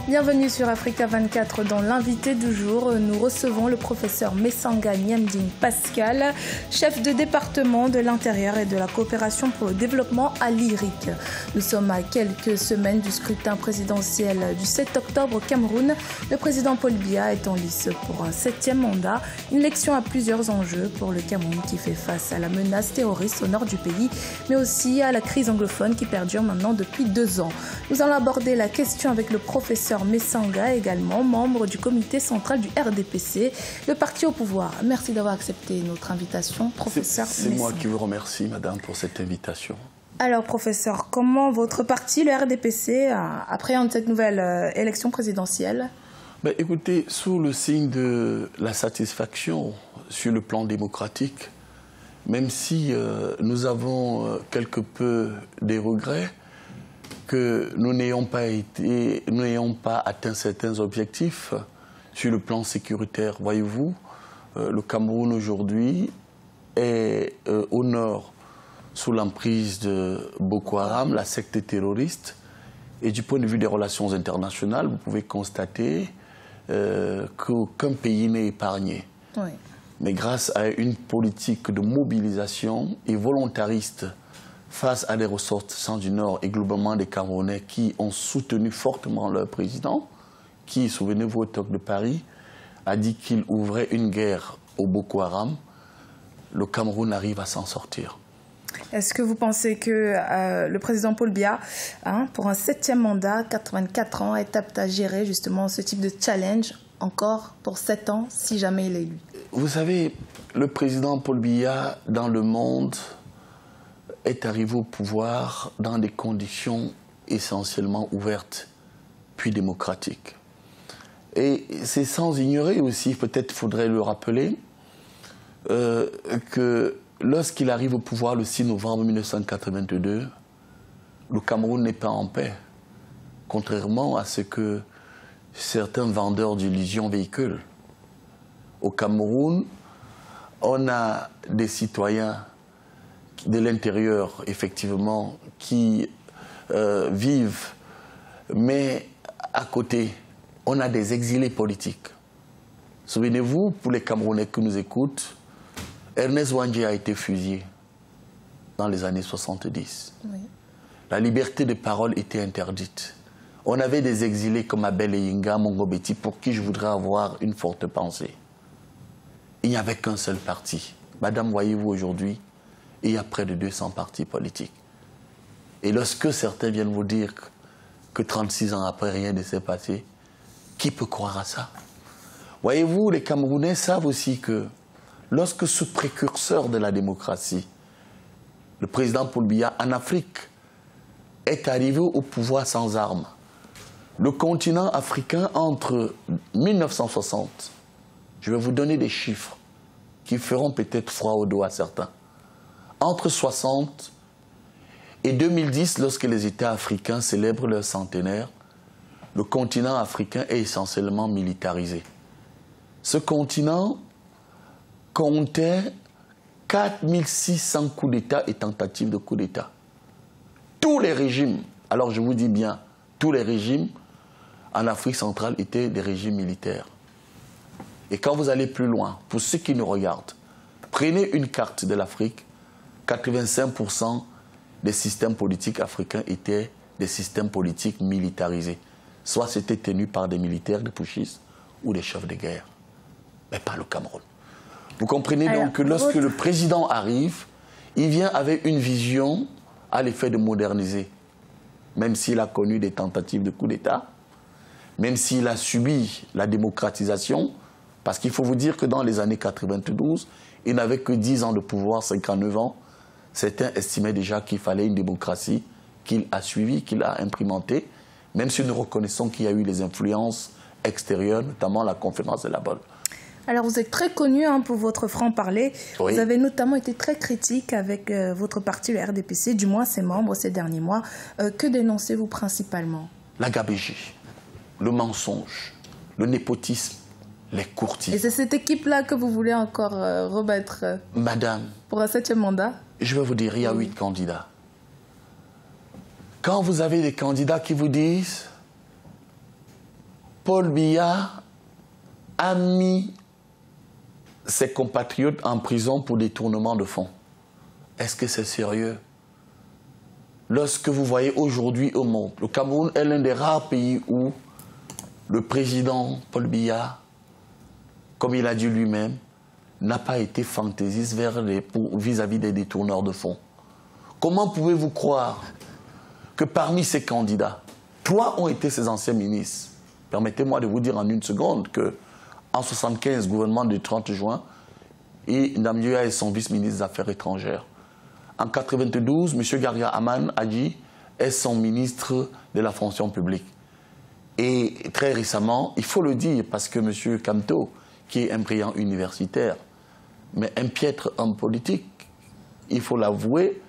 Bienvenue sur Africa 24. Dans l'invité du jour, nous recevons le professeur Messanga Niamdine Pascal, chef de département de l'Intérieur et de la coopération pour le développement à l'IRIC. Nous sommes à quelques semaines du scrutin présidentiel du 7 octobre au Cameroun. Le président Paul Biya est en lice pour un 7e mandat. Une élection à plusieurs enjeux pour le Cameroun qui fait face à la menace terroriste au nord du pays, mais aussi à la crise anglophone qui perdure maintenant depuis 2 ans. Nous allons aborder la question avec le professeur Messanga, également membre du comité central du RDPC, le parti au pouvoir. Merci d'avoir accepté notre invitation, professeur Messanga. C'est moi qui vous remercie, madame, pour cette invitation. Alors, professeur, comment votre parti, le RDPC, appréhende cette nouvelle élection présidentielle? Écoutez, sous le signe de la satisfaction sur le plan démocratique, même si nous avons quelque peu des regrets, que nous n'ayons pas atteint certains objectifs sur le plan sécuritaire. Voyez-vous, le Cameroun aujourd'hui est au nord sous l'emprise de Boko Haram, la secte terroriste. Et du point de vue des relations internationales, vous pouvez constater qu'aucun pays n'est épargné. Oui. Mais grâce à une politique de mobilisation et volontariste face à des ressortissants du Nord et globalement des Camerounais qui ont soutenu fortement leur président, qui, souvenez-vous, au TOC de Paris, a dit qu'il ouvrait une guerre au Boko Haram, le Cameroun arrive à s'en sortir. Est-ce que vous pensez que le président Paul Biya, pour un 7e mandat, 84 ans, est apte à gérer justement ce type de challenge encore pour 7 ans, si jamais il est élu? Vous savez, le président Paul Biya, dans le monde, est arrivé au pouvoir dans des conditions essentiellement ouvertes, puis démocratiques. Et c'est sans ignorer aussi, peut-être faudrait le rappeler, que lorsqu'il arrive au pouvoir le 6 novembre 1982, le Cameroun n'est pas en paix, contrairement à ce que certains vendeurs d'illusions véhiculent. Au Cameroun, on a des citoyens de l'intérieur, effectivement, qui vivent, mais à côté, on a des exilés politiques. Souvenez-vous, pour les Camerounais qui nous écoutent, Ernest Ouandji a été fusillé dans les années 70. Oui. La liberté de parole était interdite. On avait des exilés comme Abel Eyinga, Mongobeti, pour qui je voudrais avoir une forte pensée. Il n'y avait qu'un seul parti. Madame, voyez-vous aujourd'hui, il y a près de 200 partis politiques. Et lorsque certains viennent vous dire que 36 ans après, rien ne s'est passé, qui peut croire à ça? Voyez-vous, les Camerounais savent aussi que lorsque ce précurseur de la démocratie, le président Paul Biya, en Afrique, est arrivé au pouvoir sans armes, le continent africain, entre 1960, je vais vous donner des chiffres qui feront peut-être froid au dos à certains, entre 60 et 2010, lorsque les États africains célèbrent leur centenaire, le continent africain est essentiellement militarisé. Ce continent comptait 4600 coups d'État et tentatives de coups d'État. Tous les régimes, alors je vous dis bien, tous les régimes en Afrique centrale étaient des régimes militaires. Et quand vous allez plus loin, pour ceux qui nous regardent, prenez une carte de l'Afrique, 85% des systèmes politiques africains étaient des systèmes politiques militarisés. Soit c'était tenu par des militaires, des putschistes ou des chefs de guerre. Mais pas le Cameroun. Vous comprenez donc que lorsque le président arrive, il vient avec une vision à l'effet de moderniser. Même s'il a connu des tentatives de coup d'État, même s'il a subi la démocratisation, parce qu'il faut vous dire que dans les années 92, il n'avait que 10 ans de pouvoir, 59 ans. Certains estimaient déjà qu'il fallait une démocratie qu'il a suivie, qu'il a implémentée, même si nous reconnaissons qu'il y a eu des influences extérieures, notamment la conférence de la Bonne. Alors vous êtes très connu pour votre franc-parler. Oui. Vous avez notamment été très critique avec votre parti, le RDPC, du moins ses membres ces derniers mois. Que dénoncez-vous principalement? La gabegie, le mensonge, le népotisme, les courtiers. Et c'est cette équipe-là que vous voulez encore remettre Madame, pour un 7e mandat? Je vais vous dire, il y a 8 candidats. Quand vous avez des candidats qui vous disent Paul Biya a mis ses compatriotes en prison pour détournement de fonds. Est-ce que c'est sérieux? Lorsque vous voyez aujourd'hui au monde, le Cameroun est l'un des rares pays où le président Paul Biya, comme il a dit lui-même, n'a pas été fantaisiste vis-à-vis des détourneurs de fonds. Comment pouvez-vous croire que parmi ces candidats, 3 ont été ses anciens ministres? Permettez-moi de vous dire en une seconde que en 1975, gouvernement du 30 juin, et Ndamdiya est son vice-ministre des Affaires étrangères. En 1992, M. Garia Aman Adji est son ministre de la fonction publique. Et très récemment, il faut le dire, parce que M. Kamto, qui est un brillant universitaire, mais un piètre homme politique, il faut l'avouer,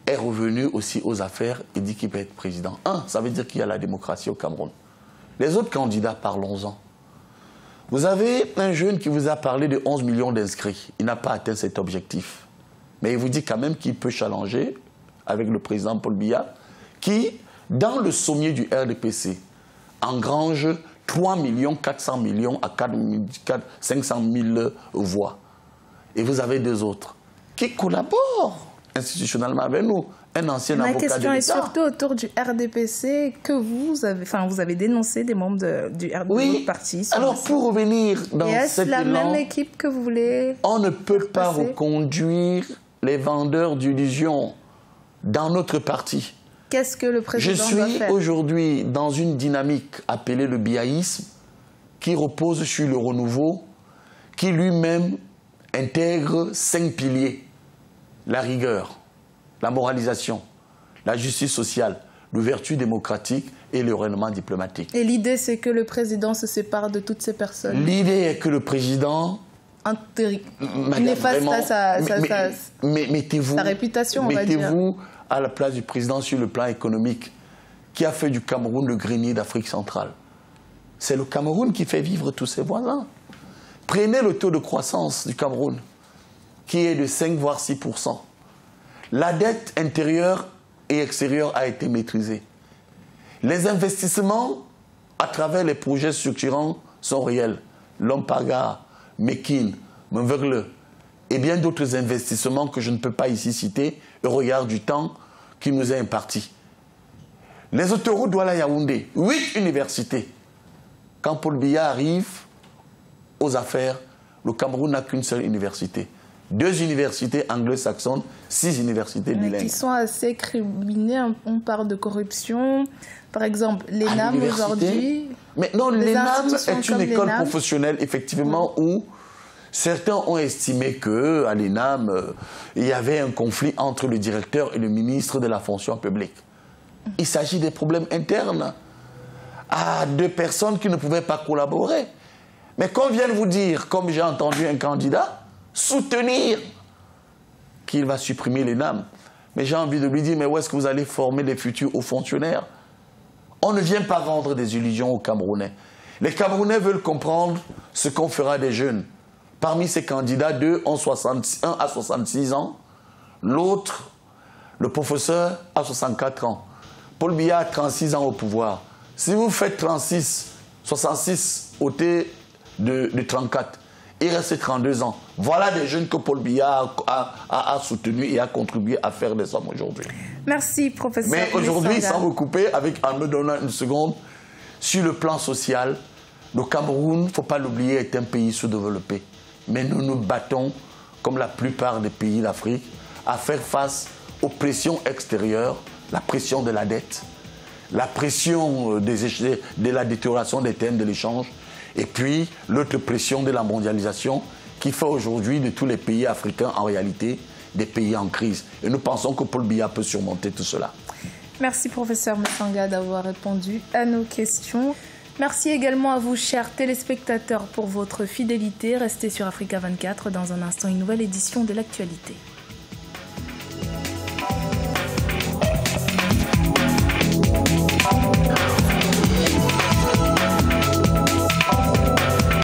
est revenu aussi aux affaires et dit qu'il peut être président. Ça veut dire qu'il y a la démocratie au Cameroun. Les autres candidats, parlons-en. Vous avez un jeune qui vous a parlé de 11 millions d'inscrits. Il n'a pas atteint cet objectif. Mais il vous dit quand même qu'il peut challenger avec le président Paul Biya, qui, dans le sommier du RDPC, engrange 3 400 000 à 500 000 voix. Et vous avez 2 autres qui collaborent institutionnellement avec nous. Un ancien avocat de l'État. Ma question est surtout autour du RDPC que vous avez dénoncé des membres du RDPC, oui, parti. Alors pour revenir dans cette la même équipe que vous voulez? On ne peut pas reconduire les vendeurs d'illusions dans notre parti. Qu'est-ce que le président doit faire? Je suis aujourd'hui dans une dynamique appelée le biaïsme qui repose sur le renouveau, qui lui-même intègre 5 piliers. La rigueur, la moralisation, la justice sociale, l'ouverture démocratique et le rayonnement diplomatique. Et l'idée, c'est que le président se sépare de toutes ces personnes? L'idée est que le président... il efface sa réputation, on va dire. Mettez-vous à la place du président sur le plan économique, qui a fait du Cameroun le grenier d'Afrique centrale. C'est le Cameroun qui fait vivre tous ses voisins. Prenez le taux de croissance du Cameroun, qui est de 5 voire 6%. La dette intérieure et extérieure a été maîtrisée. Les investissements à travers les projets structurants sont réels. Lompaga, Mekin, Mvengle et bien d'autres investissements que je ne peux pas ici citer au regard du temps qui nous est imparti. Les autoroutes Douala-Yaoundé, 8 universités. Quand Paul Biya arrive aux affaires, le Cameroun n'a qu'une seule université. 2 universités anglo-saxonnes, 6 universités bilingues. Qui sont assez criminées, on parle de corruption. Par exemple, l'ENAM aujourd'hui... Mais non, l'ENAM est une école professionnelle, effectivement, où certains ont estimé qu'à l'ENAM, il y avait un conflit entre le directeur et le ministre de la fonction publique. Il s'agit des problèmes internes à 2 personnes qui ne pouvaient pas collaborer. Mais qu'on vienne vous dire, comme j'ai entendu un candidat, soutenir qu'il va supprimer l'ENAM. Mais j'ai envie de lui dire, mais où est-ce que vous allez former des futurs hauts fonctionnaires? On ne vient pas vendre des illusions aux Camerounais. Les Camerounais veulent comprendre ce qu'on fera des jeunes. Parmi ces candidats, 2 ont 61 à 66 ans. L'autre, le professeur, a 64 ans. Paul Biya a 36 ans au pouvoir. Si vous faites 36, 66 ôté de 34, il reste 32 ans. Voilà des jeunes que Paul Biya a soutenus et a contribué à faire des hommes aujourd'hui. Merci, professeur. Mais aujourd'hui, sans vous couper, en me donnant une seconde, sur le plan social, le Cameroun, il ne faut pas l'oublier, est un pays sous-développé. Mais nous nous battons, comme la plupart des pays d'Afrique, à faire face aux pressions extérieures, la pression de la dette, la pression de la détérioration des termes de l'échange, et puis l'autre pression de la mondialisation qui fait aujourd'hui de tous les pays africains en réalité des pays en crise. Et nous pensons que Paul Biya peut surmonter tout cela. Merci professeur Messanga d'avoir répondu à nos questions. Merci également à vous chers téléspectateurs pour votre fidélité. Restez sur Africa 24, dans un instant une nouvelle édition de l'actualité.